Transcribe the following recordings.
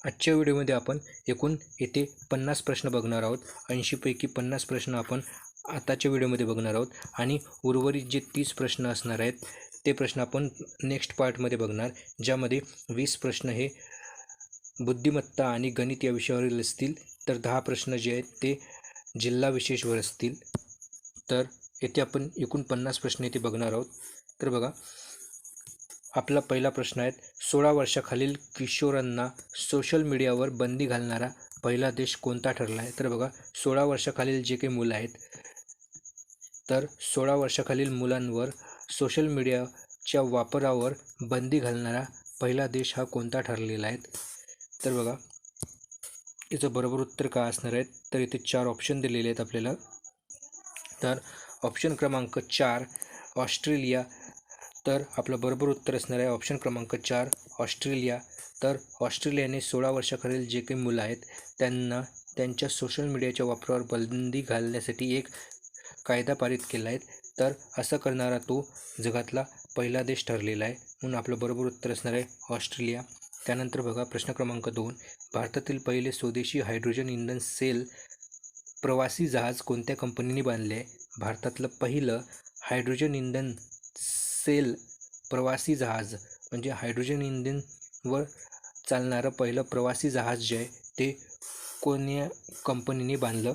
आजच्या व्हिडिओमध्ये आपण एकूण येथे 50 प्रश्न बघणार आहोत. 80 पैकी 50 प्रश्न आपण आताच्या व्हिडिओमध्ये बघणार आहोत आणि उर्वरित जे 30 प्रश्न असणार आहेत ते प्रश्न आपण नेक्स्ट पार्टमध्ये बघणार, ज्यामध्ये 20 प्रश्न हे बुद्धिमत्ता आणि गणित या विषयावरील असतील, तर 10 प्रश्न जे आहेत ते जिल्हा विशेषवर असतील. तर येथे आपण एकूण 50 प्रश्न येथे बघणार आहोत. तर बघा, आपला पहिला प्रश्न आहे, 16 वर्षाखालील किशोरांना सोशल मीडियावर बंदी घालणारा पहिला देश कोणता ठरला आहे? तर बघा, 16 वर्षाखालील जे काही मुलं आहेत, तर 16 वर्षाखालील मुलांवर सोशल मीडियाच्या वापरावर बंदी घालणारा पहिला देश हा कोणता ठरलेला आहे? तर बघा, याचं बरोबर उत्तर काय असणार आहे? तर इथे 4 ऑप्शन दिलेले आहेत आपल्याला. तर ऑप्शन क्रमांक 4 ऑस्ट्रेलिया. तर आपलं बरोबर उत्तर असणार आहे ऑप्शन क्रमांक 4 ऑस्ट्रेलिया. तर ऑस्ट्रेलियाने 16 वर्षाखालील जे काही मुलं आहेत त्यांना त्यांच्या सोशल मीडियाच्या वापरावर बंदी घालण्यासाठी एक कायदा पारित केला आहे. तर असं करणारा तो जगातला पहिला देश ठरलेला आहे, म्हणून आपलं बरोबर उत्तर असणार आहे ऑस्ट्रेलिया. त्यानंतर बघा, प्रश्न क्रमांक 2 भारतातील पहिले स्वदेशी हायड्रोजन इंधन सेल प्रवासी जहाज कोणत्या कंपनीने बांधले आहे? भारतातलं पहिलं हायड्रोजन इंधन सेल प्रवासी जहाज म्हणजे हायड्रोजन इंधनवर चालणारं पहिलं प्रवासी जहाज जे आहे ते कोण्या कंपनीने बांधलं?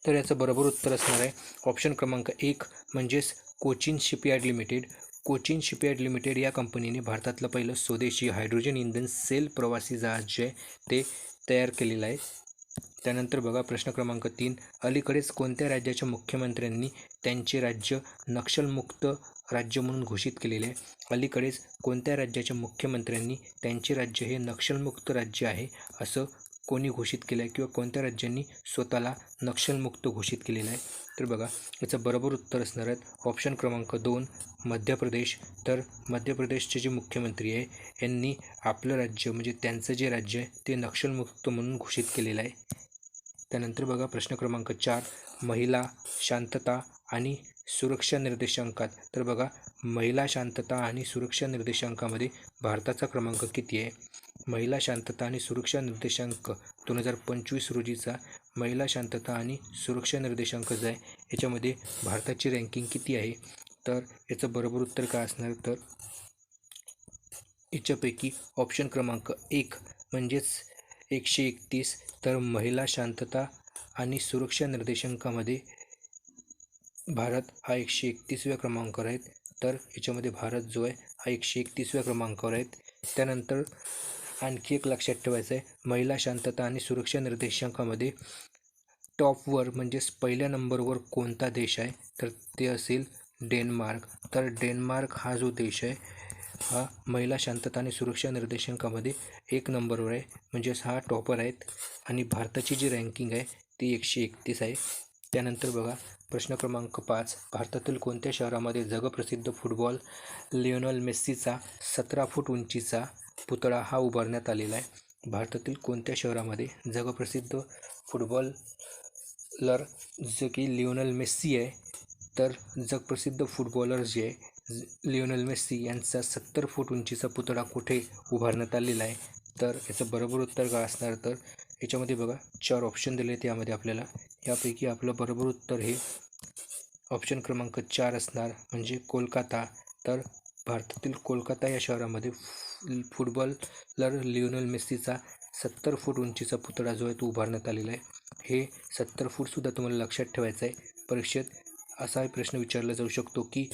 तर याचं बरोबर उत्तर असणार आहे ऑप्शन क्रमांक 1 म्हणजेच Cochin shipyard limited. Cochin shipyard limited या कंपनीने भारतातलं पहिलं स्वदेशी हायड्रोजन इंधन सेल प्रवासी जहाज जे आहे ते तयार केलेलं आहे. त्यानंतर बघा, प्रश्न क्रमांक 3 अलीकडेच कोणत्या राज्याच्या मुख्यमंत्र्यांनी त्यांचे राज्य नक्षलमुक्त राज्य म्हणून घोषित केलेले आहे? अलीकडेच कोणत्या राज्याच्या मुख्यमंत्र्यांनी त्यांचे राज्य हे नक्षलमुक्त राज्य आहे असं कोणी घोषित केलं आहे, किंवा कोणत्या राज्यांनी स्वतःला नक्षलमुक्त घोषित केलेलं आहे? तर बघा, याचं बरोबर उत्तर असणार आहे ऑप्शन क्रमांक 2 मध्य प्रदेश. तर मध्य प्रदेशचे जे मुख्यमंत्री आहे यांनी आपलं राज्य म्हणजे त्यांचं जे राज्य आहे ते नक्षलमुक्त म्हणून घोषित केलेलं आहे. त्यानंतर बघा, प्रश्न क्रमांक 4 महिला शांतता आणि सुरक्षा निर्देशांकात. तर बघा, महिला शांतता आणि सुरक्षा निर्देशांकामध्ये भारताचा क्रमांक किती आहे? महिला शांतता आणि सुरक्षा निर्देशांक 2025 रोजीचा महिला शांतता आणि सुरक्षा निर्देशांक जो आहे याच्यामध्ये भारताची रँकिंग किती आहे? तर याचं बरोबर उत्तर काय असणार? तर याच्यापैकी ऑप्शन क्रमांक 1 म्हणजेच 131. तर महिला शांतता आणि सुरक्षा निर्देशांकामध्ये भारत हा 131व्या क्रमांकावर आहे. तर याच्यामध्ये भारत जो आहे हा 131व्या क्रमांकावर आहे. त्यानंतर आणखी एक लक्षात ठेवायचं आहे, महिला शांतता आणि सुरक्षा निर्देशांकामध्ये टॉपवर म्हणजेच पहिल्या नंबरवर कोणता देश आहे? तर ते असेल डेन्मार्क. तर डेन्मार्क हा जो देश आहे हा महिला शांतता आणि सुरक्षा निर्देशांकामध्ये 1 नंबरवर आहे, म्हणजेच हा टॉपर आहेत. आणि भारताची जी रँकिंग आहे ती 131 आहे. त्यानंतर बघा, प्रश्न क्रमांक 5 भारतातील कोणत्या शहरामध्ये जगप्रसिद्ध फुटबॉल लिओनेल मेस्सीचा 17 फूट उंचीचा पुतळा हा उभारण्यात आलेला आहे? भारतातील कोणत्या शहरामध्ये जगप्रसिद्ध फुटबॉलर जो की लिओनेल मेस्सी आहे, तर जगप्रसिद्ध फुटबॉलर जे आहे लिओनेल मेस्सी यांचा 70 फूट उंचीचा पुतळा कुठे उभारण्यात आलेला आहे? तर याचं बरोबर उत्तर काय असणार? तर याच्यामध्ये बघा 4 ऑप्शन दिले आहेत यामध्ये आपल्याला. यापैकी आपलं बरोबर उत्तर हे ऑप्शन क्रमांक 4 असणार, म्हणजे कोलकाता. तर भारतातील कोलकाता या शहरामध्ये फुटबॉलर लिओनेल मेस्सीचा 70 फूट उंचीचा पुतळा जो आहे तो उभारण्यात आलेला आहे. हे 70 फूटसुद्धा तुम्हाला लक्षात ठेवायचं आहे. परीक्षेत असाही प्रश्न विचारला जाऊ शकतो की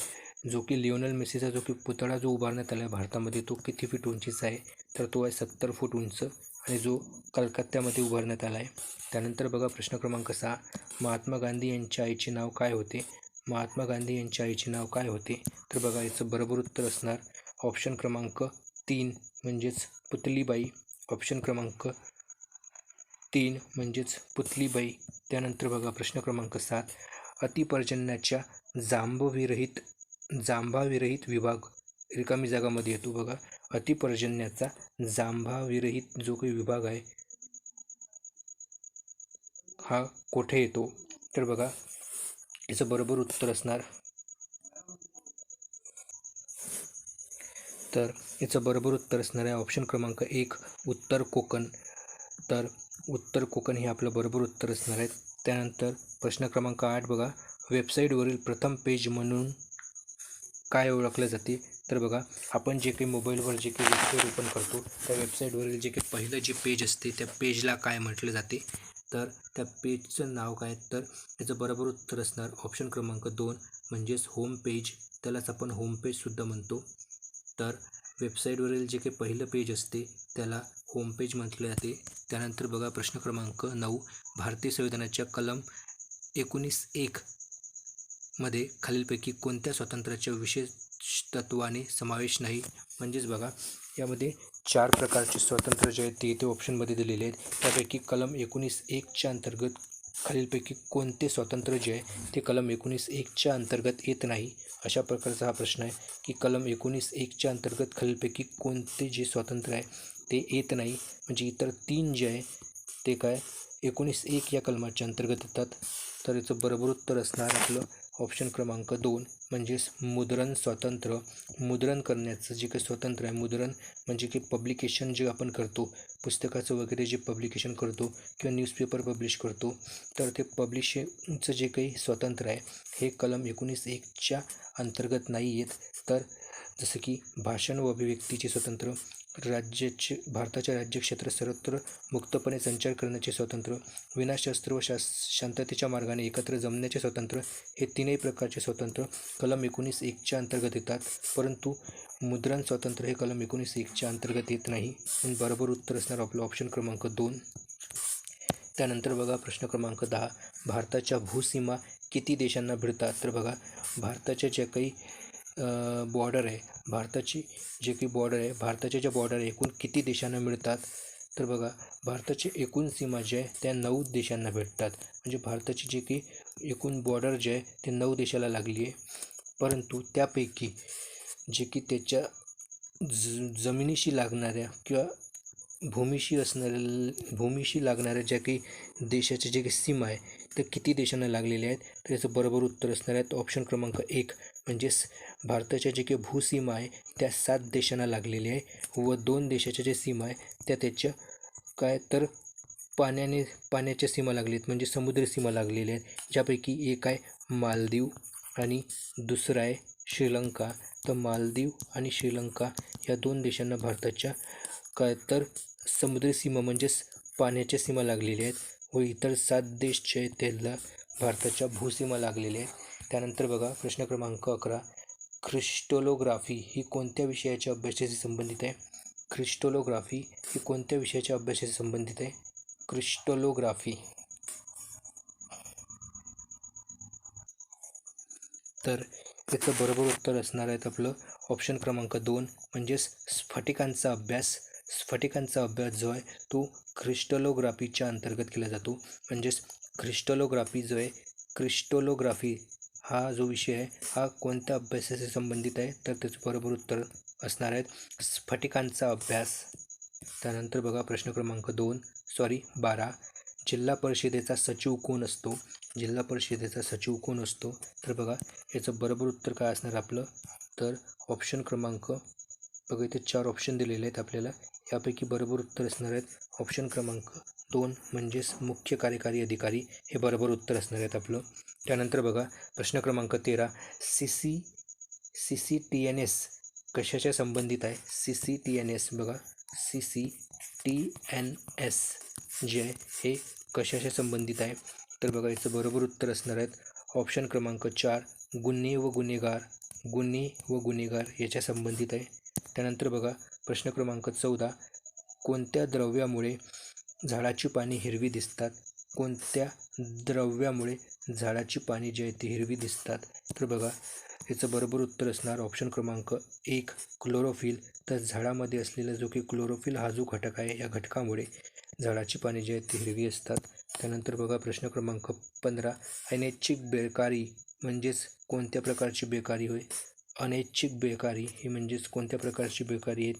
जो की लिओनेल मेस्सीचा जो की पुतळा जो उभारण्यात आला आहे भारतामध्ये तो किती फूट उंचीचा आहे? तर तो आहे 70 फूट उंच, आणि जो कलकत्त्यामध्ये उभारण्यात आला आहे. त्यानंतर बघा, प्रश्न क्रमांक 6 महात्मा गांधी यांच्या आईचे नाव काय होते? महात्मा गांधी यांच्या आईचे नाव काय होते? तर बघा, याचं बरोबर उत्तर असणार ऑप्शन क्रमांक 3 म्हणजेच पुतलीबाई. ऑप्शन क्रमांक 3 म्हणजेच पुतलीबाई. त्यानंतर बघा, प्रश्न क्रमांक 7 अतिपर्जन्याच्या जांभाविरहित विभाग रिकामी जागामध्ये येतो. बघा, अतिपर्जन्याचा जांभाविरहित जो काही विभाग आहे हा कुठे येतो? तर बघा, याचं बरोबर उत्तर असणार तर याचं बरोबर उत्तर असणार आहे ऑप्शन क्रमांक 1 उत्तर कोकण. तर उत्तर कोकण हे आपलं बरोबर उत्तर असणार आहे. त्यानंतर प्रश्न क्रमांक 8 बघा, वेबसाईटवरील प्रथम पेज म्हणून काय ओळखले जाते? तर बघा, आपण जे काही मोबाईलवर जे काही वेबसाईट ओपन करतो त्या वेबसाईटवरील जे काही पहिलं जे पेज असते त्या पेजला काय म्हटले जाते? तर त्या पेजचं नाव काय? तर याचं बरोबर उत्तर असणार ऑप्शन क्रमांक 2 म्हणजेच होम पेज. त्यालाच आपण होम पेजसुद्धा म्हणतो. तर वेबसाईटवरील जे काही पहिलं पेज असते त्याला होम पेज म्हटले जाते. त्यानंतर बघा प्रश्न क्रमांक 9, भारतीय संविधानाच्या कलम 19(1) मध्ये खालीलपैकी कोणत्या स्वातंत्र्याच्या विशेष तत्वाने समावेश नाही? म्हणजेच बघा, यामध्ये 4 प्रकारचे स्वातंत्र्य जे आहेत ते इथे ऑप्शनमध्ये दिलेले आहेत. त्यापैकी कलम 19(1)च्या अंतर्गत खालीलपैकी कोणते स्वातंत्र्य जे आहे ते कलम 19(1)च्या अंतर्गत येत नाही? अशा प्रकारचा हा प्रश्न आहे की कलम 19(1)च्या अंतर्गत खालीलपैकी कोणते जे स्वातंत्र्य आहे ते येत नाही. म्हणजे इतर 3 जे आहे ते काय 19(1) या कलमाच्या अंतर्गत येतात. तर याचं बरोबर उत्तर असणार आपलं ऑप्शन क्रमांक 2 म्हणजेच मुद्रण स्वातंत्र्य. मुद्रण करण्याचं जे काही स्वातंत्र्य आहे, मुद्रण म्हणजे की पब्लिकेशन जे आपण करतो, पुस्तकाचं वगैरे जे पब्लिकेशन करतो किंवा न्यूजपेपर पब्लिश करतो, तर ते पब्लिशिंगचं जे काही स्वातंत्र्य आहे हे कलम 19(1)च्या अंतर्गत नाही येत. तर जसं की भाषण व अभिव्यक्तीचे स्वातंत्र्य, भारताच्या राज्यक्षेत्र सर्वत्र मुक्तपणे संचार करण्याचे स्वातंत्र्य, विनाशस्त्र व शांततेच्या मार्गाने एकत्र जमण्याचे स्वातंत्र्य, हे तीनही प्रकारचे स्वातंत्र्य कलम 19(1)च्या अंतर्गत येतात. परंतु मुद्रण स्वातंत्र्य हे कलम 19(1)च्या अंतर्गत येत नाही. म्हणून बरोबर उत्तर असणार आपलं ऑप्शन क्रमांक 2. त्यानंतर बघा प्रश्न क्रमांक 10, भारताच्या भूसीमा किती देशांना भिडतात? तर बघा, भारताच्या ज्या काही बॉर्डर आहे, भारताची जे काही बॉर्डर आहे, भारताच्या ज्या बॉर्डर आहे एकूण किती देशांना मिळतात? तर बघा, भारताची एकूण सीमा जे आहे त्या 9 देशांना भेटतात. म्हणजे भारताची जे काही एकूण बॉर्डर जे आहे ते 9 देशाला लागली आहे. परंतु त्यापैकी जे की त्याच्या जमिनीशी लागणाऱ्या किंवा भूमीशी लागणाऱ्या ज्या काही देशाच्या जे काही सीमा आहे तर किती देशांना लागलेल्या आहेत? तर याचं बरोबर उत्तर असणार आहे ऑप्शन क्रमांक 1 म्हणजेच भारताच्या जे काही भूसीमा आहे त्या 7 देशांना लागलेली आहे व 2 देशाच्या ज्या सीमा आहे त्या त्याच्या काय तर पाण्याच्या सीमा लागलेत म्हणजे समुद्री सीमा लागलेल्या आहेत. ज्यापैकी एक आहे मालदीव आणि दुसरा आहे श्रीलंका. तर मालदीव आणि श्रीलंका या 2 देशांना भारताच्या काय तर समुद्री सीमा म्हणजेच पाण्याच्या सीमा लागलेल्या आहेत व इतर 7 देश जे आहेत त्याला भारताच्या भूसीमा लागलेल्या आहेत. त्यानंतर बघा प्रश्न क्रमांक 11, क्रिस्टलोग्राफी ही कोणत्या विषयाच्या अभ्यासाशी संबंधित आहे? क्रिस्टलोग्राफी ही कोणत्या विषयाच्या अभ्यासाशी संबंधित आहे? क्रिस्टलोग्राफी. तर याचं बरोबर उत्तर असणार आहे आपलं ऑप्शन क्रमांक 2 म्हणजेच स्फटिकांचा अभ्यास. स्फटिकांचा अभ्यास जो आहे तो क्रिस्टलोग्राफीच्या अंतर्गत केला जातो. म्हणजेच क्रिस्टलोग्राफी जो आहे, क्रिस्टलोग्राफी हा जो विषय आहे हा कोणत्या अभ्यासाशी संबंधित आहे? तर त्याचं बरोबर उत्तर असणार आहे स्फटिकांचा अभ्यास. त्यानंतर बघा प्रश्न क्रमांक 12, जिल्हा परिषदेचा सचिव कोण असतो? जिल्हा परिषदेचा सचिव कोण असतो? तर बघा, याचं बरोबर उत्तर काय असणार आपलं? तर ऑप्शन क्रमांक बघा, इथे 4 ऑप्शन दिलेले आहेत आपल्याला. यापैकी बरोबर उत्तर असणार आहेत ऑप्शन क्रमांक 2 म्हणजेच मुख्य कार्यकारी अधिकारी हे बरोबर उत्तर असणार आहेत आपलं. त्यानंतर बघा प्रश्न क्रमांक 13, CCTNS कशाच्या संबंधित आहे? CCTNS बघा, CCTNS जे आहे हे कशाच्या संबंधित आहे? तर बघा, याचं बरोबर उत्तर असणार आहेत ऑप्शन क्रमांक 4 गुन्हे व गुन्हेगार याच्या संबंधित आहे. त्यानंतर बघा प्रश्न क्रमांक 14, कोणत्या द्रव्यामुळे झाडाची पाने हिरवी दिसतात? कोणत्या द्रव्यामुळे झाडाची पाने जी आहेत ती हिरवी दिसतात? तर बघा, याचं बरोबर उत्तर असणार ऑप्शन क्रमांक 1 क्लोरोफिल. तर झाडामध्ये असलेला जो की क्लोरोफिल हा जो घटक आहे या घटकामुळे झाडाची पाने जी आहेत ती हिरवी असतात. त्यानंतर बघा प्रश्न क्रमांक 15, अनैच्छिक बेकारी म्हणजेच कोणत्या प्रकारची बेकारी होय? अनैच्छिक बेकारी ही म्हणजेच कोणत्या प्रकारची बेकारी आहे?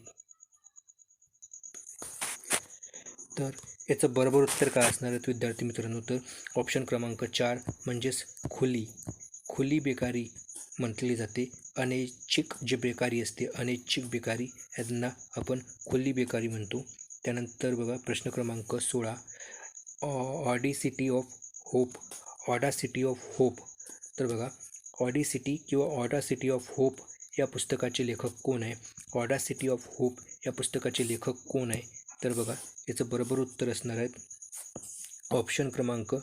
तर याचं बरोबर उत्तर काय असणार आहे विद्यार्थी मित्रांनो? तर ऑप्शन क्रमांक 4 म्हणजेच खुली बेकारी म्हटली जाते. अनैच्छिक जे बेकारी असते, अनैच्छिक बेकारी यांना आपण खुली बेकारी म्हणतो. त्यानंतर बघा प्रश्न क्रमांक 16, audacity of hope, audacity of hope. तर बघा ऑडिसिटी किंवा ऑडासिटी ऑफ होप या पुस्तकाचे लेखक कोण आहे? ऑडासिटी ऑफ होप या पुस्तकाचे लेखक कोण आहे? तर बघा याचं बरोबर उत्तर असणार आहे ऑप्शन क्रमांक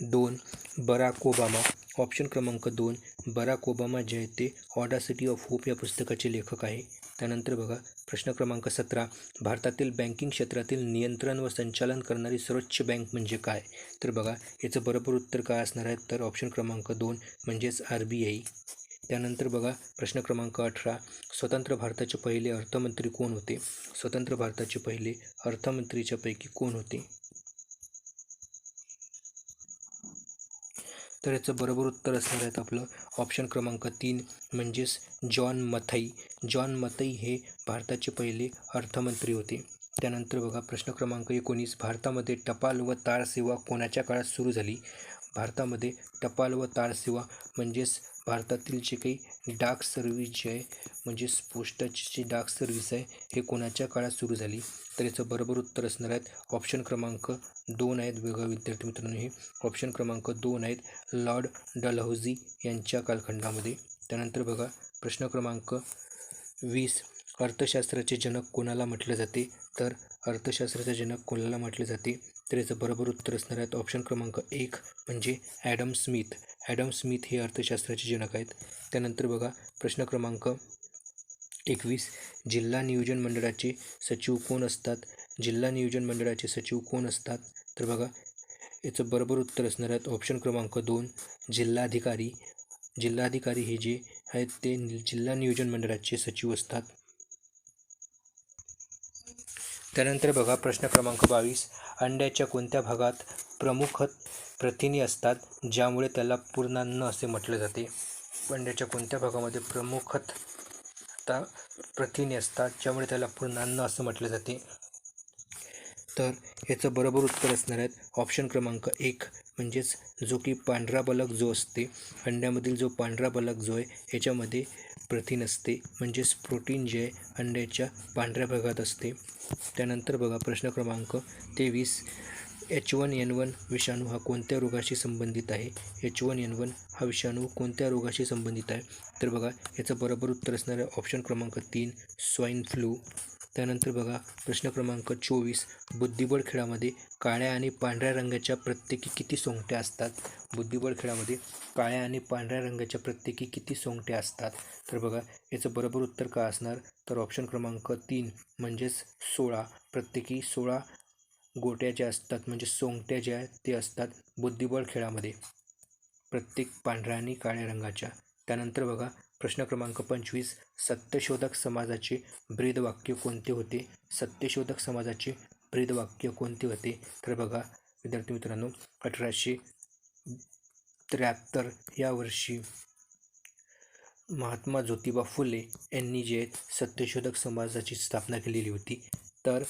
2 बराक ओबामा. ऑप्शन क्रमांक 2 बराक ओबामा जे आहेत ते ऑडासिटी ऑफ होप या पुस्तकाचे लेखक आहे. त्यानंतर बघा प्रश्न क्रमांक 17, भारतातील बँकिंग क्षेत्रातील नियंत्रण व संचालन करणारी सर्वोच्च बँक म्हणजे काय? तर बघा याचं बरोबर उत्तर काय असणार आहे? तर ऑप्शन क्रमांक 2 म्हणजेच RBI. त्यानंतर बघा प्रश्न क्रमांक 18, स्वतंत्र भारताचे पहिले अर्थमंत्री कोण होते? स्वतंत्र भारताचे पहिले अर्थमंत्रीच्या पैकी कोण होते? तर याचं बरोबर उत्तर असणार आहे आपलं ऑप्शन क्रमांक 3 म्हणजेच जॉन मथाई. जॉन मथाई हे भारताचे पहिले अर्थमंत्री होते. त्यानंतर बघा प्रश्न क्रमांक 19, भारतामध्ये टपाल व तार सेवा कोणाच्या काळात सुरू झाली? भारतामध्ये टपाल व तार सेवा म्हणजेच भारतातील जे काही डाक सर्व्हिस जे आहे म्हणजेच पोस्टाची जी डाक सर्व्हिस आहे हे कोणाच्या काळात सुरू झाली? तर याचं बरोबर उत्तर असणार आहेत ऑप्शन क्रमांक 2 आहेत बघा विद्यार्थी मित्रांनो, हे ऑप्शन क्रमांक 2 आहेत लॉर्ड डलहौसी यांच्या कालखंडामध्ये. त्यानंतर बघा प्रश्न क्रमांक 20, अर्थशास्त्राचे जनक कोणाला म्हटले जाते? तर अर्थशास्त्राचे जनक कोणाला म्हटले जाते? तर याचं बरोबर उत्तर असणार आहेत ऑप्शन क्रमांक 1 म्हणजे ॲडम स्मिथ. ॲडम स्मिथ हे अर्थशास्त्राचे जनक आहेत. त्यानंतर बघा प्रश्न क्रमांक 21, जिल्हा नियोजन मंडळाचे सचिव कोण असतात? जिल्हा नियोजन मंडळाचे सचिव कोण असतात? तर बघा याचं बरोबर उत्तर असणार आहेत ऑप्शन क्रमांक 2 जिल्हाधिकारी. जिल्हाधिकारी हे जे आहेत ते जिल्हा नियोजन मंडळाचे सचिव असतात. त्यानंतर बघा प्रश्न क्रमांक 22, अंड्याच्या कोणत्या भागात प्रमुख प्रथिने असतात ज्यामुळे त्याला पूर्णान्न असे म्हटले जाते? अंड्याच्या कोणत्या भागामध्ये प्रमुख प्रथिने असतात ज्यामुळे त्याला पूर्णान्न असं म्हटले जाते? तर याचं बरोबर उत्तर असणार आहेत ऑप्शन क्रमांक 1 म्हणजेच जो की पांढरा बलक जो असते, अंड्यामधील जो पांढरा बलक जो आहे याच्यामध्ये प्रथिन असते म्हणजेच प्रोटीन जे आहे अंड्याच्या पांढऱ्या भागात असते. त्यानंतर बघा प्रश्न क्रमांक 23, H1N1 विषाणू हा कोणत्या रोगाशी संबंधित आहे? H1N1 हा विषाणू कोणत्या रोगाशी संबंधित आहे? तर बघा याचं बरोबर उत्तर असणार आहे ऑप्शन क्रमांक 3 स्वाईन फ्लू. त्यानंतर बघा प्रश्न क्रमांक 24, बुद्धिबळ खेळामध्ये काळ्या आणि पांढऱ्या रंगाच्या प्रत्येकी किती सोंगट्या असतात? बुद्धिबळ खेळामध्ये काळ्या आणि पांढऱ्या रंगाच्या प्रत्येकी किती सोंगट्या असतात? तर बघा याचं बरोबर उत्तर काय असणार? तर ऑप्शन क्रमांक 3 म्हणजेच 16. प्रत्येकी 16 गोट्या ज्या असतात म्हणजे सोंगट्या ज्या आहेत ते असतात बुद्धिबळ खेळामध्ये प्रत्येक पांढऱ्या आणि काळ्या रंगाच्या. त्यानंतर बघा प्रश्न क्रमांक 25, सत्यशोधक समाजाचे ब्रीदवाक्य कोणते होते? सत्यशोधक समाजाचे ब्रीदवाक्य कोणते होते? तर बघा विद्यार्थी मित्रांनो 1873 या वर्षी महात्मा ज्योतिबा फुले यांनी जे सत्यशोधक समाजाची स्थापना केलेली होती. तर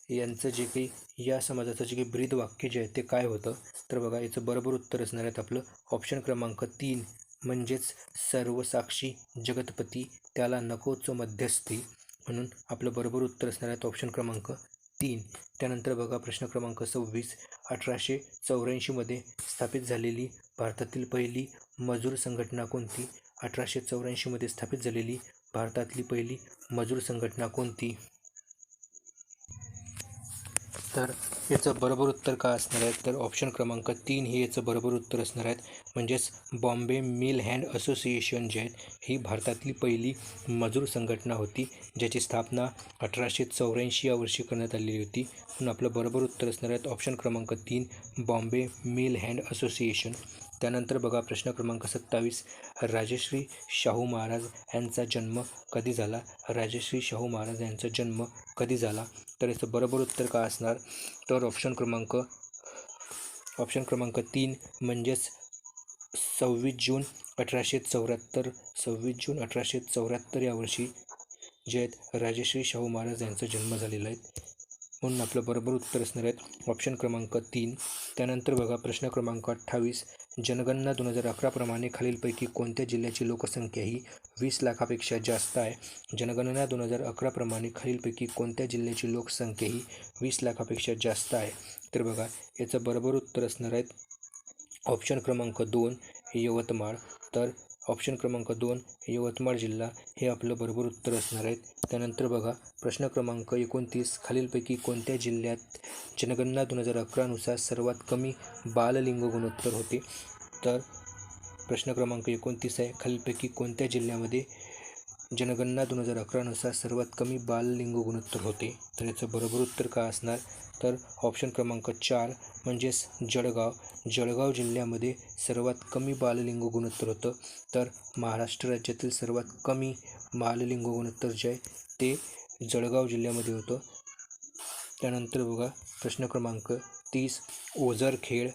यांचं जे काही या समाजाचं जे काही ब्रीदवाक्य जे आहे ते काय होतं? तर बघा याचं बरोबर उत्तर असणार आहे आपलं ऑप्शन क्रमांक 3 म्हणजेच सर्वसाक्षी जगतपती त्याला नकोच मध्यस्थी, म्हणून आपलं बरोबर उत्तर असणार आहे ऑप्शन क्रमांक 3. त्यानंतर बघा प्रश्न क्रमांक 26, 1884 स्थापित झालेली भारतातील पहिली मजूर संघटना कोणती? 1884 स्थापित झालेली भारतातली पहिली मजूर संघटना कोणती? तर याचं बरोबर उत्तर काय असणार आहे? तर ऑप्शन क्रमांक 3 हे याचं बरोबर उत्तर असणार आहे म्हणजेच बॉम्बे मिल हँड असोसिएशन जे आहेत ही भारतातली पहिली मजूर संघटना होती ज्याची स्थापना 1884 या वर्षी करण्यात आलेली होती. म्हणून आपलं बरोबर उत्तर असणार आहे ऑप्शन क्रमांक 3 बॉम्बे मिल हँड असोसिएशन. त्यानंतर बघा प्रश्न क्रमांक 27, राजश्री शाहू महाराज यांचा जन्म कधी झाला? राजश्री शाहू महाराज यांचा जन्म कधी झाला? तर याचं बरोबर उत्तर काय असणार? तर ऑप्शन क्रमांक 3 म्हणजेच 26 जून 1874. 26 जून 1874 या वर्षी जे आहेत राजश्री शाहू महाराज यांचा जन्म झालेला आहे. म्हणून आपलं बरोबर उत्तर असणार आहेत ऑप्शन क्रमांक 3. त्यानंतर बघा प्रश्न क्रमांक 28. जनगणना 2011 प्रमाणे खालीलपैकी कोणत्या जिल्ह्याची लोकसंख्या ही 20 लाखापेक्षा जास्त आहे? जनगणना 2011 प्रमाणे खालीलपैकी कोणत्या जिल्ह्याची लोकसंख्या ही 20 लाखापेक्षा जास्त आहे? तर बघा याचं बरोबर उत्तर असणार आहेत ऑप्शन क्रमांक 2 यवतमाळ. तर ऑप्शन क्रमांक 2 यवतमाळ जिल्हा हे आपलं बरोबर उत्तर असणार आहे. त्यानंतर बघा प्रश्न क्रमांक 29. खालीलपैकी कोणत्या जिल्ह्यात जनगणना 2011 नुसार सर्वात कमी बाललिंग गुणोत्तर होते? तर प्रश्न क्रमांक 29 आहे, खालीलपैकी कोणत्या जिल्ह्यामध्ये जनगणना 2011 नुसार सर्वात कमी बाललिंग गुणोत्तर होते? तर याचं बरोबर उत्तर काय असणार? तर ऑप्शन क्रमांक 4 म्हणजेच जळगाव. जळगाव जिल्ह्यामध्ये सर्वात कमी बाललिंग गुणोत्तर होतं. तर महाराष्ट्र राज्यातील सर्वात कमी बाललिंग गुणोत्तर जे आहे ते जळगाव जिल्ह्यामध्ये होतं. त्यानंतर बघा प्रश्न क्रमांक 30. ओझरखेड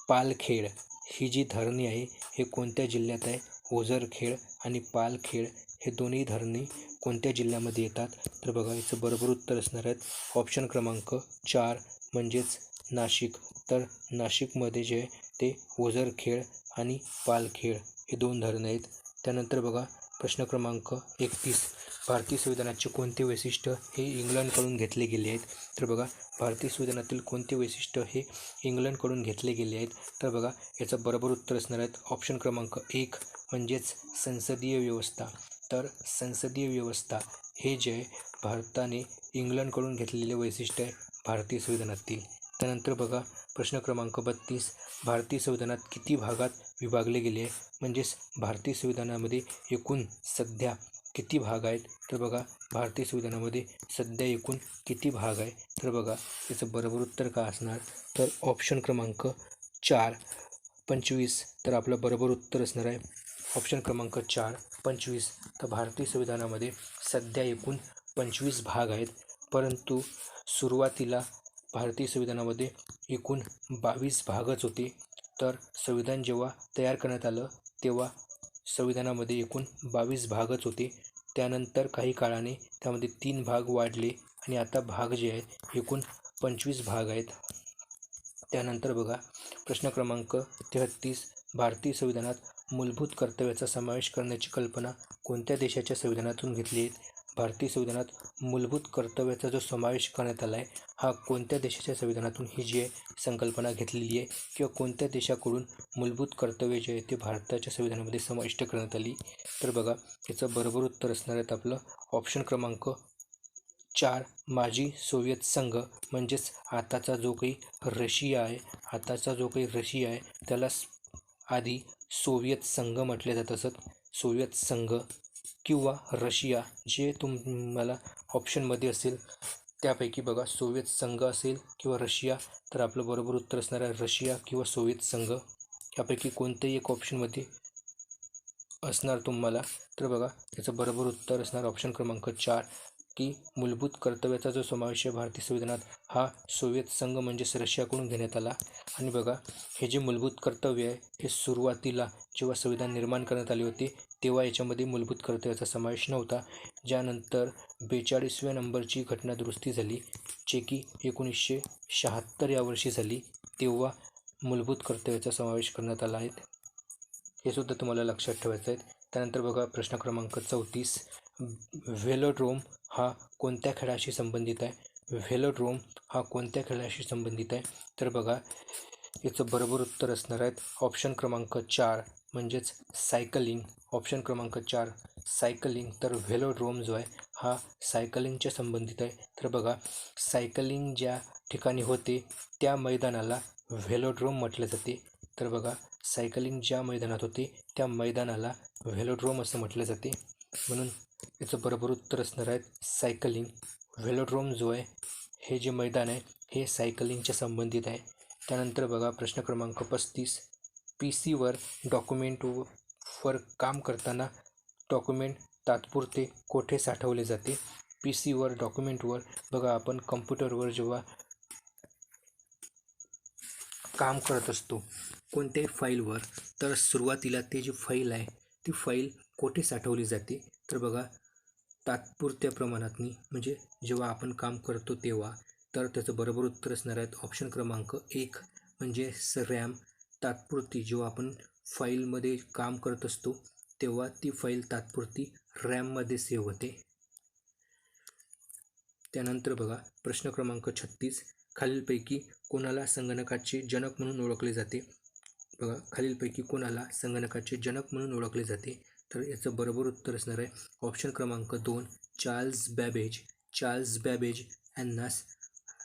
पालखेड ही जी धरणे आहे हे कोणत्या जिल्ह्यात आहे? ओझरखेड आणि पालखेड हे दोन्ही धरणे कोणत्या जिल्ह्यामध्ये येतात? तर बघा याचं बरोबर उत्तर असणार आहेत ऑप्शन क्रमांक 4 म्हणजेच नाशिक. तर नाशिकमध्ये जे आहे ते ओझरखेड आणि पालखेड हे दोन धरणे आहेत. त्यानंतर बघा प्रश्न क्रमांक 31. भारतीय संविधानाचे कोणते वैशिष्ट्य हे इंग्लंडकडून घेतले गेले आहेत? तर बघा भारतीय संविधानातील कोणते वैशिष्ट्य हे इंग्लंडकडून घेतले गेले आहेत? तर बघा याचं बरोबर उत्तर असणार आहेत ऑप्शन क्रमांक 1 म्हणजेच संसदीय व्यवस्था. तर संसदीय व्यवस्था हे जे आहे भारताने इंग्लंडकडून घेतलेले वैशिष्ट्य आहे भारतीय संविधानातील. त्यानंतर बघा प्रश्न क्रमांक 32. भारतीय संविधानात किती भागात विभागले गेले आहे? म्हणजेच भारतीय संविधानामध्ये एकूण सध्या किती भाग आहेत? तर बघा भारतीय संविधानामध्ये सध्या एकूण किती भाग आहे? तर बघा याचं बरोबर उत्तर काय असणार? तर ऑप्शन क्रमांक 4 25. तर आपलं बरोबर उत्तर असणार आहे ऑप्शन क्रमांक 4 25. तर भारतीय संविधानामध्ये सध्या एकूण 25 भाग आहेत. परंतु सुरुवातीला भारतीय संविधानामध्ये एकूण 22 भागच होते. तर संविधान जेव्हा तयार करण्यात आलं तेव्हा संविधानामध्ये एकूण 22 भागच होते. त्यानंतर काही काळाने त्यामध्ये 3 भाग वाढले आणि आता भाग जे आहेत एकूण 25 भाग आहेत. त्यानंतर बघा प्रश्न क्रमांक 33. भारतीय संविधानात मूलभूत कर्तव्याचा समावेश करण्याची कल्पना कोणत्या देशाच्या संविधानातून घेतली आहे? भारतीय संविधानात मूलभूत कर्तव्याचा जो समावेश करण्यात आला आहे हा कोणत्या देशाच्या संविधानातून ही जी आहे संकल्पना घेतलेली आहे किंवा कोणत्या देशाकडून मूलभूत कर्तव्य जे आहे ते भारताच्या संविधानामध्ये समाविष्ट करण्यात आली? तर बघा याचं बरोबर उत्तर असणार आहे आपलं ऑप्शन क्रमांक 4 माजी सोव्हिएत संघ. म्हणजेच आताचा जो काही रशिया आहे त्याला आधी सोव्हिएत संघ म्हटले जात असत. सोव्हिएत संघ किंवा रशिया जे तुम्हाला ऑप्शनमध्ये असेल त्यापैकी बघा सोव्हिएत संघ असेल किंवा रशिया. तर आपलं बरोबर उत्तर असणार आहे रशिया किंवा सोव्हिएत संघ यापैकी कोणत्याही एक ऑप्शनमध्ये असणार तुम्हाला. तर बघा याचं बरोबर उत्तर असणार ऑप्शन क्रमांक 4 की मूलभूत कर्तव्याचा जो समावेश आहे भारतीय संविधानात हा सोव्हिएत संघ म्हणजेच रशियाकडून घेण्यात आला. आणि बघा हे जे मूलभूत कर्तव्य आहे हे सुरुवातीला जेव्हा संविधान निर्माण करण्यात आले होते तेव्हा याच्यामध्ये मूलभूत कर्तव्याचा समावेश नव्हता. ज्यानंतर 42व्या नंबरची घटना दुरुस्ती झाली जे की 1976 या वर्षी झाली तेव्हा मूलभूत कर्तव्याचा समावेश करण्यात आला आहे. हे सुद्धा तुम्हाला लक्षात ठेवायचं आहे. त्यानंतर बघा प्रश्न क्रमांक 34. व्हेलोड्रोम हा कोणत्या खेळाशी संबंधित आहे? व्हेलोड्रोम हा कोणत्या खेळाशी संबंधित आहे? तर बघा याचं बरोबर उत्तर असणार आहेत ऑप्शन क्रमांक 4 म्हणजेच सायकलिंग. ऑप्शन क्रमांक 4 सायकलिंग. तर व्हेलोड्रोम जो आहे हा सायकलिंगच्या संबंधित आहे. तर बघा सायकलिंग ज्या ठिकाणी होते त्या मैदानाला व्हेलोड्रोम म्हटले जाते. तर बघा सायकलिंग ज्या मैदानात होते त्या मैदानाला व्हेलोड्रोम असं म्हटलं जाते. म्हणून याचं बरोबर उत्तर असणार आहे सायकलिंग. व्हेलोड्रोम जो आहे हे जे मैदान आहे हे सायकलिंगच्या संबंधित आहे. त्यानंतर बघा प्रश्न क्रमांक 35. PC डॉक्युमेंटवर काम करताना डॉक्युमेंट तात्पुरते कोठे साठवले जाते? PC डॉक्युमेंटवर बघा आपण कम्प्युटरवर जेव्हा काम करत असतो कोणत्याही फाईलवर तर सुरुवातीला ते जी फाईल आहे ती फाईल कोठे साठवली जाते? तर बघा तात्पुरत्या प्रमाणातनी म्हणजे जेव्हा आपण काम करतो तेव्हा, तर त्याचं बरोबर उत्तर असणार आहे ऑप्शन क्रमांक 1 म्हणजे रॅम तात्पुरती जेव्हा आपण फाईलमध्ये काम करत असतो तेव्हा ती फाईल तात्पुरती रॅममध्ये सेव्ह होते. त्यानंतर बघा प्रश्न क्रमांक 36 खालीलपैकी कोणाला संगणकाचे जनक म्हणून ओळखले जाते. बघा खालीलपैकी कोणाला संगणकाचे जनक म्हणून ओळखले जाते, तर याचं बरोबर उत्तर असणार आहे ऑप्शन क्रमांक 2 चार्ल्स बॅबेज यांना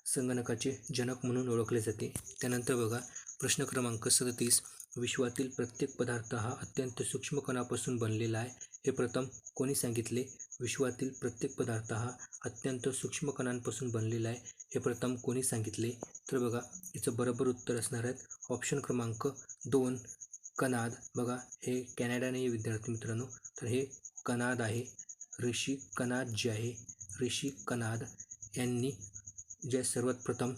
संगणकाचे जनक म्हणून ओळखले जाते. त्यानंतर बघा प्रश्न क्रमांक 37 विश्वातील प्रत्येक पदार्थ हा अत्यंत सूक्ष्म कणापासून बनलेला आहे, हे प्रथम कोणी सांगितले. विश्वातील प्रत्येक पदार्थ हा अत्यंत सूक्ष्म कणांपासून बनलेला आहे, हे प्रथम कोणी सांगितले. तर बघा याचं बरोबर उत्तर असणार आहे ऑप्शन क्रमांक 2 कनाद. बघा हे कॅनडा नाही विद्यार्थी मित्रांनो, तर हे कनाद आहे. ऋषी कनाद जे आहे, ऋषी कनाद यांनी जे सर्वात प्रथम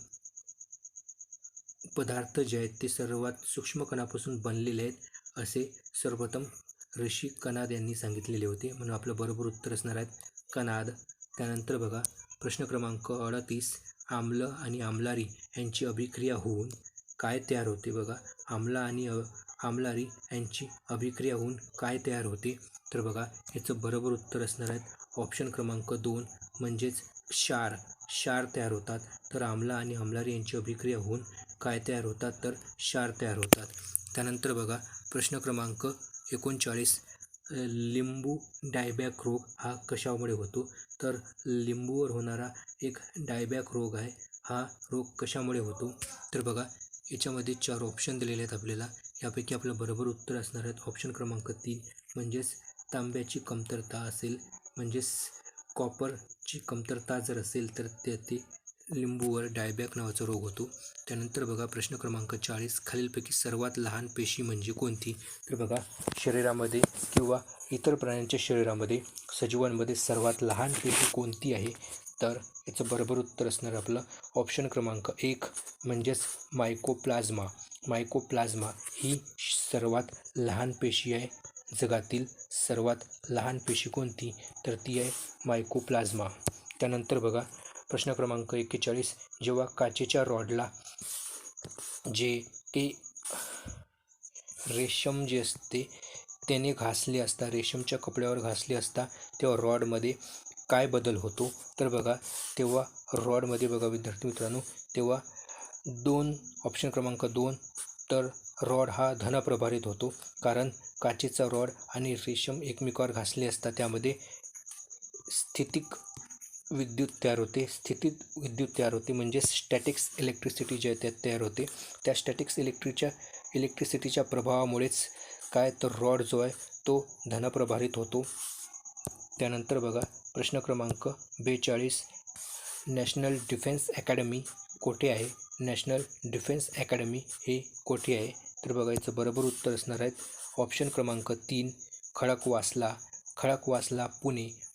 पदार्थ जे आहेत ते सर्वात सूक्ष्म कणापासून बनलेले आहेत असे सर्वप्रथम ऋषी कनाद यांनी सांगितलेले होते, म्हणून आपलं बरोबर उत्तर असणार आहे कनाद. त्यानंतर बघा प्रश्न क्रमांक 38 आम्ल आणि आम्लारी यांची अभिक्रिया होऊन काय तयार होते. बघा आम्ल आणि आम्लारी यांची अभिक्रिया होऊन काय तयार होते, तर बघा याचं बरोबर उत्तर असणार आहे ऑप्शन क्रमांक 2 म्हणजेच क्षार तयार होतात. तर आम्ल आणि आम्लारी यांची अभिक्रिया होऊन काय तयार होतात, तर क्षार तयार होतात. त्यानंतर बघा प्रश्न क्रमांक 39 लिंबू डायबॅक रोग हा कशामुळे होतो, तर लिंबूवर होणारा एक डायबॅक रोग आहे, हा रोग कशामुळे होतो. तर बघा याच्यामध्ये 4 ऑप्शन दिलेले आहेत आपल्याला, यापैकी आपलं बरोबर उत्तर असणार आहे ऑप्शन क्रमांक 3 म्हणजेच तांब्याची कमतरता असेल, म्हणजेच कॉपरची कमतरता जर असेल तर ते लिंबूवर डायबॅक नावाचा रोग होतो. त्यानंतर बघा प्रश्न क्रमांक 40 खालीलपैकी सर्वात लहान पेशी म्हणजे कोणती. तर बघा शरीरामध्ये किंवा इतर प्राण्यांच्या शरीरामध्ये सजीवांमध्ये सर्वात लहान पेशी कोणती आहे, तर याचं बरोबर उत्तर असणार आपलं ऑप्शन क्रमांक 1 म्हणजेच मायकोप्लाझ्मा ही सर्वात लहान पेशी आहे. जगातील सर्वात लहान पेशी कोणती, तर ती आहे मायकोप्लाझ्मा. त्यानंतर बघा प्रश्न क्रमांक 41 जेव्हा काचेच्या रॉडला जे ते रेशम जे असते त्याने घासले असता, रेशमच्या कपड्यावर घासले असता तेव्हा रॉडमध्ये काय बदल होतो. तर बघा तेव्हा रॉडमध्ये बघा विद्यार्थी मित्रांनो, तेव्हा ऑप्शन क्रमांक 2 तर रॉड हा धनप्रभारित होतो, कारण काचेचा रॉड आणि रेशम एकमेकावर घासले असता त्यामध्ये स्थितिक विद्युत तयार होते म्हणजे स्टॅटिक्स इलेक्ट्रिसिटी जे आहे त्यात तयार होते. त्या स्टॅटिक्स इलेक्ट्रिसिटीच्या प्रभावामुळेच काय तर रॉड जो आहे तो धनप्रभारित होतो. त्यानंतर बघा प्रश्न क्रमांक 42 नॅशनल डिफेन्स अकॅडमी कोठे आहे. नॅशनल डिफेन्स अकॅडमी हे कोठे आहे, तर बघा याचं बरोबर उत्तर असणार आहे ऑप्शन क्रमांक 3 खडकवासला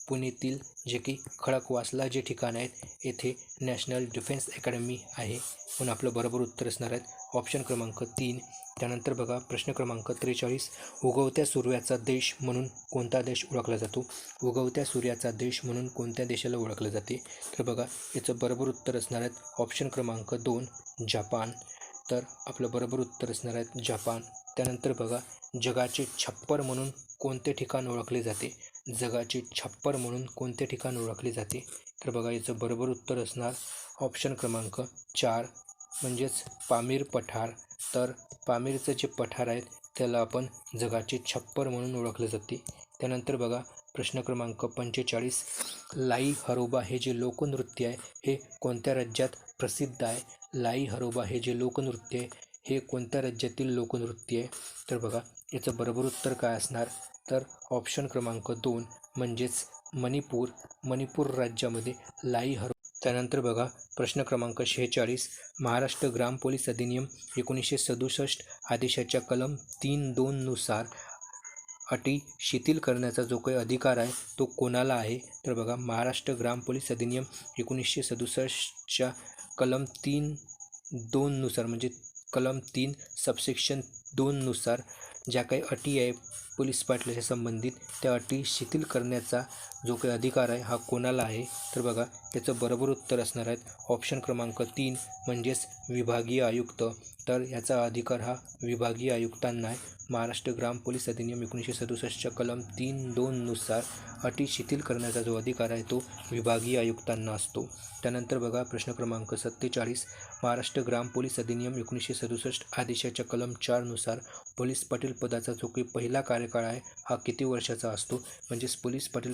पुणेतील जे की खडकवासला जे ठिकाण आहेत येथे नॅशनल डिफेन्स अकॅडमी आहे, म्हणून आपलं बरोबर उत्तर असणार आहे ऑप्शन क्रमांक 3. त्यानंतर बघा प्रश्न क्रमांक 43 उगवत्या सूर्याचा देश म्हणून कोणता देश ओळखला जातो. उगवत्या सूर्याचा देश म्हणून कोणत्या देशाला ओळखले जाते, तर बघा याचं बरोबर उत्तर असणार आहे ऑप्शन क्रमांक 2 जपान. तर आपलं बरोबर उत्तर असणार आहे जपान. त्यानंतर बघा जगाचे छप्पर म्हणून कोणते ठिकाण ओळखले जाते. जगाचे छप्पर म्हणून कोणते ठिकाण ओळखले जाते, तर बघा याचं बरोबर उत्तर असणार ऑप्शन क्रमांक 4 म्हणजेच पामीर पठार. तर पामीरचं जे पठार आहे त्याला आपण जगाचे छप्पर म्हणून ओळखले जाते. त्यानंतर बघा प्रश्न क्रमांक 45 लाई हरोबा हे जे लोकनृत्य आहे हे कोणत्या राज्यात प्रसिद्ध आहे. लाई हरोबा हे जे लोकनृत्य आहे हे कोणत्या राज्यातील लोकनृत्य आहे, तर बघा याचं बरोबर उत्तर काय असणार, तर ऑप्शन क्रमांक 2 म्हणजेच मणिपूर राज्यामध्ये लाई हरोबा. त्यानंतर बघा प्रश्न क्रमांक 46 महाराष्ट्र ग्राम पोलीस अधिनियम 1967 आदेशाच्या कलम 3(2) नुसार अटी शिथिल करण्याचा जो काही अधिकार आहे तो कोणाला आहे, तर बघा महाराष्ट्र ग्राम पोलीस अधिनियम 1967च्या कलम 3(2) नुसार म्हणजे कलम 3 सबसेक्शन 2 नुसार ज्या काही अटी आहे पोलीस पाटलाच्या संबंधित त्या अटी शिथिल करण्याचा जो काही अधिकार आहे हा कोणाला आहे? तर बघा याचं बरोबर उत्तर असणार आहे ऑप्शन क्रमांक 3 म्हणजेच विभागीय आयुक्त. तर याचा अधिकार हा विभागीय आयुक्तांना आहे. महाराष्ट्र ग्राम पोलीस अधिनियम 1967च्या कलम 3(2) नुसार अटी शिथिल करण्याचा जो अधिकार आहे तो विभागीय आयुक्तांना असतो. त्यानंतर बघा प्रश्न क्रमांक 47 महाराष्ट्र ग्राम पोलीस अधिनियम 1967 आदेशाच्या कलम 4 नुसार पोलीस पाटील पदाचा जो काही पहिला कार्यकाळ आहे हा किती वर्षाचा असतो? म्हणजेच पोलीस पाटील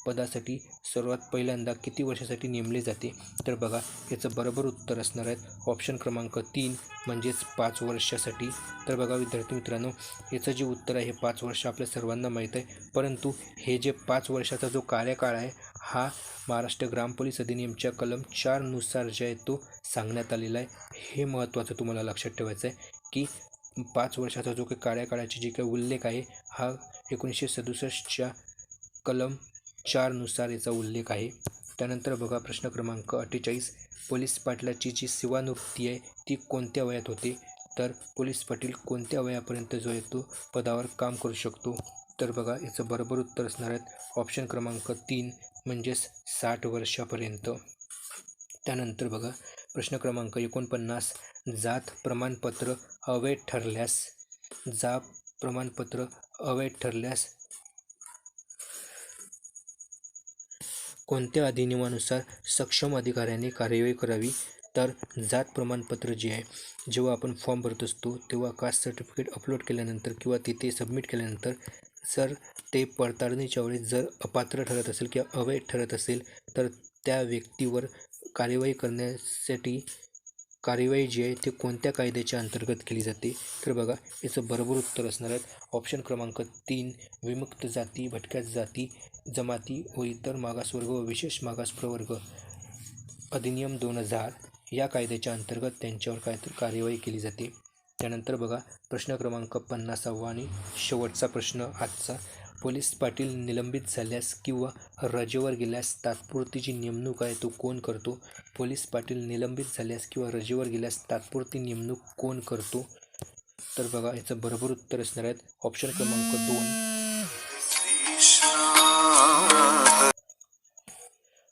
पदासाठी सर्वात पहिल्यांदा किती वर्षासाठी नेमले जाते? तर बघा याचं बरोबर उत्तर असणार आहे ऑप्शन क्रमांक 3 म्हणजेच 5 वर्षासाठी. तर बघा विद्यार्थी मित्रांनो, याचं जे उत्तर आहे हे 5 वर्ष आपल्या सर्वांना माहीत आहे, परंतु हे जे 5 वर्षाचा जो कार्यकाळ आहे हा महाराष्ट्र ग्राम पोलीस अधिनियमच्या कलम 4 नुसार जे आहे तो सांगण्यात आलेला आहे. हे महत्त्वाचं तुम्हाला लक्षात ठेवायचं आहे की 5 वर्षाचा जो काही कार्यकाळाची जी काही उल्लेख आहे हा 1967च्या कलम 4 नुसार याचा उल्लेख आहे. त्यानंतर बघा प्रश्न क्रमांक 48 पोलीस पाटलाची जी सेवानिवृत्ती आहे ती कोणत्या वयात होते? तर पोलीस पाटील कोणत्या वयापर्यंत जो आहे तो पदावर काम करू शकतो? तर बघा याचं बरोबर उत्तर असणार आहे ऑप्शन क्रमांक 3 म्हणजेच 60 वर्षापर्यंत. त्यानंतर बघा प्रश्न क्रमांक 49 जात प्रमाणपत्र अवैध ठरल्यास कोणत्या अधिनियमानुसार सक्षम अधिकाऱ्याने कार्यवाही करावी? तर जात प्रमाणपत्र जे आहे जेव्हा आपण फॉर्म भरत असतो तेव्हा कास्ट सर्टिफिकेट अपलोड केल्यानंतर किंवा तिथे सबमिट केल्यानंतर जर ते पडताळणीच्या वेळेस जर अपात्र ठरत असेल किंवा अवैध ठरत असेल तर त्या व्यक्तीवर कार्यवाही करण्यासाठी कार्यवाही जी आहे ती कोणत्या कायद्याच्या अंतर्गत केली जाते? तर बघा याचं बरोबर उत्तर असणार आहे ऑप्शन क्रमांक 3 विमुक्त जाती, भटक्या जाती, जमाती व इतर मागासवर्ग व विशेष मागास प्रवर्ग अधिनियम 2000 या कायद्याच्या अंतर्गत त्यांच्यावर कार्यवाही केली जाते. त्यानंतर बघा प्रश्न क्रमांक 50वा आणि शेवटचा प्रश्न आजचा पोलीस पाटील निलंबित झाल्यास किंवा रजेवर गेल्यास तात्पुरती जी नेमणूक आहे तो कोण करतो? पोलीस पाटील निलंबित झाल्यास किंवा रजेवर गेल्यास तात्पुरती नेमणूक कोण करतो? तर बघा याचं बरोबर उत्तर असणार आहे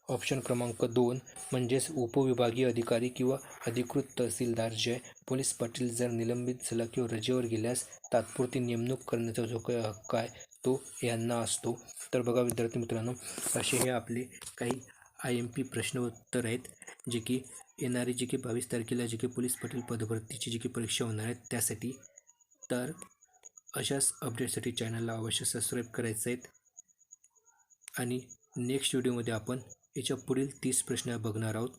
ऑप्शन क्रमांक 2 म्हणजेच उपविभागीय अधिकारी किंवा अधिकृत तहसीलदार जे आहे पोलीस पाटील जर निलंबित झाला किंवा रजेवर गेल्यास तात्पुरती नेमणूक करण्याचा जो काही हक्क आहे तो यांना असतो. तर बघा विद्यार्थी मित्रांनो, असे हे आपले काही IMP प्रश्नोत्तर आहेत जे की येणारी जी की 22 तारखेला जी की पोलीस पाटील पदभरतीची जी की परीक्षा होणार आहे त्यासाठी. तर अशाच अपडेटसाठी चॅनलला अवश्य सबस्क्राईब करायचं आहेत आणि नेक्स्ट व्हिडिओमध्ये आपण याच्या पुढील 30 प्रश्न बघणार आहोत.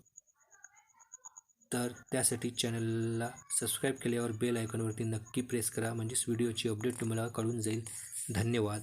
तर त्यासाठी चॅनलला सबस्क्राईब केल्यावर बेल आयकॉनवरती नक्की प्रेस करा, म्हणजेच व्हिडिओची अपडेट तुम्हाला कळून जाईल. धन्यवाद.